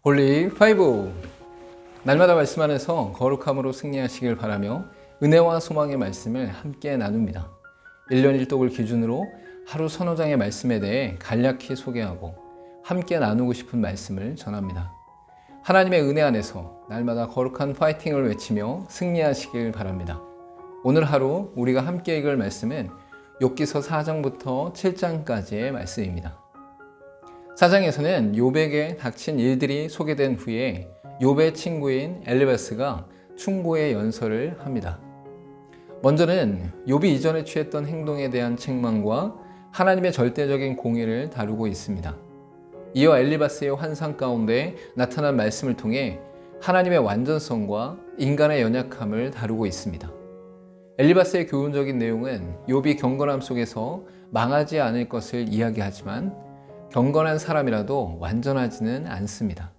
홀리 파이브! 날마다 말씀 안에서 거룩함으로 승리하시길 바라며 은혜와 소망의 말씀을 함께 나눕니다. 1년 1독을 기준으로 하루 서너 장의 말씀에 대해 간략히 소개하고 함께 나누고 싶은 말씀을 전합니다. 하나님의 은혜 안에서 날마다 거룩한 파이팅을 외치며 승리하시길 바랍니다. 오늘 하루 우리가 함께 읽을 말씀은 욥기서 4장부터 7장까지의 말씀입니다. 4장에서는 욥에게 닥친 일들이 소개된 후에 욥의 친구인 엘리바스가 충고의 연설을 합니다. 먼저는 욥이 이전에 취했던 행동에 대한 책망과 하나님의 절대적인 공의를 다루고 있습니다. 이어 엘리바스의 환상 가운데 나타난 말씀을 통해 하나님의 완전성과 인간의 연약함을 다루고 있습니다. 엘리바스의 교훈적인 내용은 욥이 경건함 속에서 망하지 않을 것을 이야기하지만 경건한 사람이라도 완전하지는 않습니다.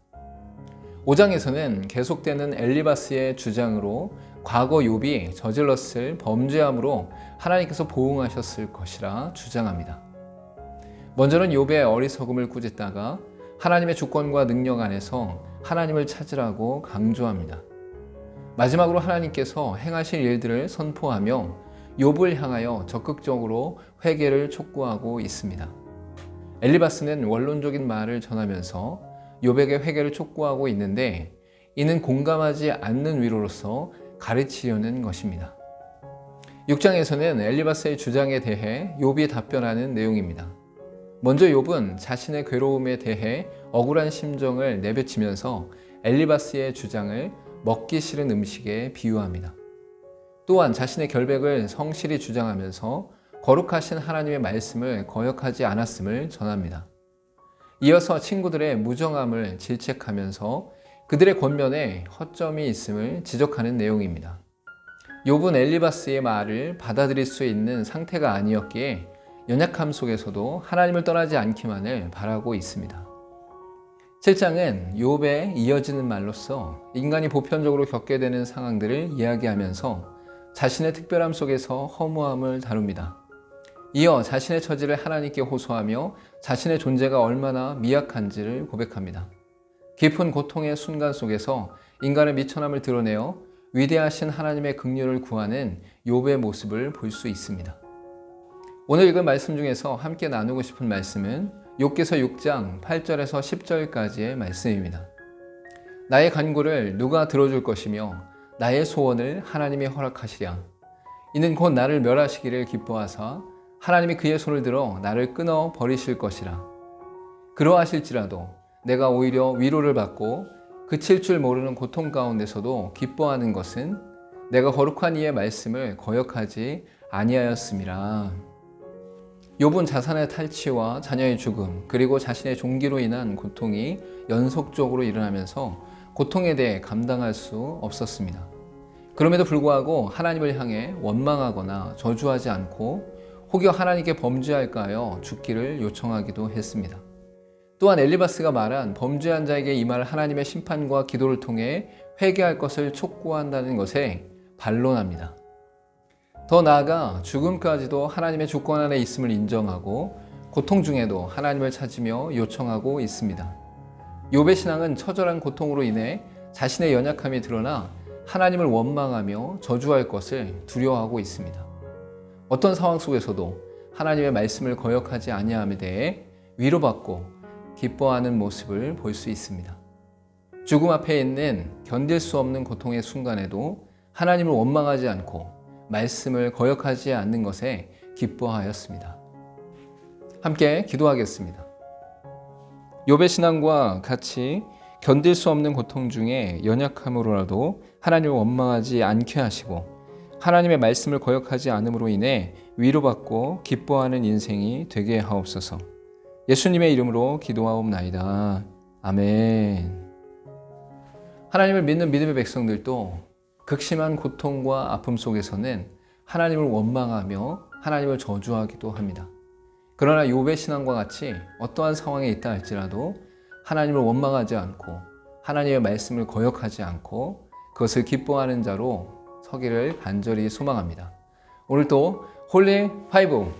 5장에서는 계속되는 엘리바스의 주장으로 과거 욥이 저질렀을 범죄함으로 하나님께서 보응하셨을 것이라 주장합니다. 먼저는 욥의 어리석음을 꾸짖다가 하나님의 주권과 능력 안에서 하나님을 찾으라고 강조합니다. 마지막으로 하나님께서 행하실 일들을 선포하며 욥을 향하여 적극적으로 회개를 촉구하고 있습니다. 엘리바스는 원론적인 말을 전하면서 욥에게 회개를 촉구하고 있는데 이는 공감하지 않는 위로로서 가르치려는 것입니다. 6장에서는 엘리바스의 주장에 대해 욥이 답변하는 내용입니다. 먼저 욥은 자신의 괴로움에 대해 억울한 심정을 내비치면서 엘리바스의 주장을 먹기 싫은 음식에 비유합니다. 또한 자신의 결백을 성실히 주장하면서 거룩하신 하나님의 말씀을 거역하지 않았음을 전합니다. 이어서 친구들의 무정함을 질책하면서 그들의 권면에 허점이 있음을 지적하는 내용입니다. 욥은 엘리바스의 말을 받아들일 수 있는 상태가 아니었기에 연약함 속에서도 하나님을 떠나지 않기만을 바라고 있습니다. 7장은 욥의 이어지는 말로서 인간이 보편적으로 겪게 되는 상황들을 이야기하면서 자신의 특별함 속에서 허무함을 다룹니다. 이어 자신의 처지를 하나님께 호소하며 자신의 존재가 얼마나 미약한지를 고백합니다. 깊은 고통의 순간 속에서 인간의 미천함을 드러내어 위대하신 하나님의 긍휼을 구하는 욥의 모습을 볼 수 있습니다. 오늘 읽은 말씀 중에서 함께 나누고 싶은 말씀은 욥기서 6장 8절에서 10절까지의 말씀입니다. 나의 간구를 누가 들어줄 것이며 나의 소원을 하나님이 허락하시랴. 이는 곧 나를 멸하시기를 기뻐하사 하나님이 그의 손을 들어 나를 끊어 버리실 것이라. 그러하실지라도 내가 오히려 위로를 받고 그칠 줄 모르는 고통 가운데서도 기뻐하는 것은 내가 거룩한 이의 말씀을 거역하지 아니하였음이라. 욥은 자산의 탈취와 자녀의 죽음 그리고 자신의 종기로 인한 고통이 연속적으로 일어나면서 고통에 대해 감당할 수 없었습니다. 그럼에도 불구하고 하나님을 향해 원망하거나 저주하지 않고 혹여 하나님께 범죄할까 하여 죽기를 요청하기도 했습니다. 또한 엘리바스가 말한 범죄한 자에게 임할 하나님의 심판과 기도를 통해 회개할 것을 촉구한다는 것에 반론합니다. 더 나아가 죽음까지도 하나님의 주권 안에 있음을 인정하고 고통 중에도 하나님을 찾으며 요청하고 있습니다. 욥의 신앙은 처절한 고통으로 인해 자신의 연약함이 드러나 하나님을 원망하며 저주할 것을 두려워하고 있습니다. 어떤 상황 속에서도 하나님의 말씀을 거역하지 아니함에 대해 위로받고 기뻐하는 모습을 볼 수 있습니다. 죽음 앞에 있는 견딜 수 없는 고통의 순간에도 하나님을 원망하지 않고 말씀을 거역하지 않는 것에 기뻐하였습니다. 함께 기도하겠습니다. 욥의 신앙과 같이 견딜 수 없는 고통 중에 연약함으로라도 하나님을 원망하지 않게 하시고 하나님의 말씀을 거역하지 않음으로 인해 위로받고 기뻐하는 인생이 되게 하옵소서. 예수님의 이름으로 기도하옵나이다. 아멘. 하나님을 믿는 믿음의 백성들도 극심한 고통과 아픔 속에서는 하나님을 원망하며 하나님을 저주하기도 합니다. 그러나 욥의 신앙과 같이 어떠한 상황에 있다 할지라도 하나님을 원망하지 않고 하나님의 말씀을 거역하지 않고 그것을 기뻐하는 자로 서기를 간절히 소망합니다. 오늘도 홀리 파이브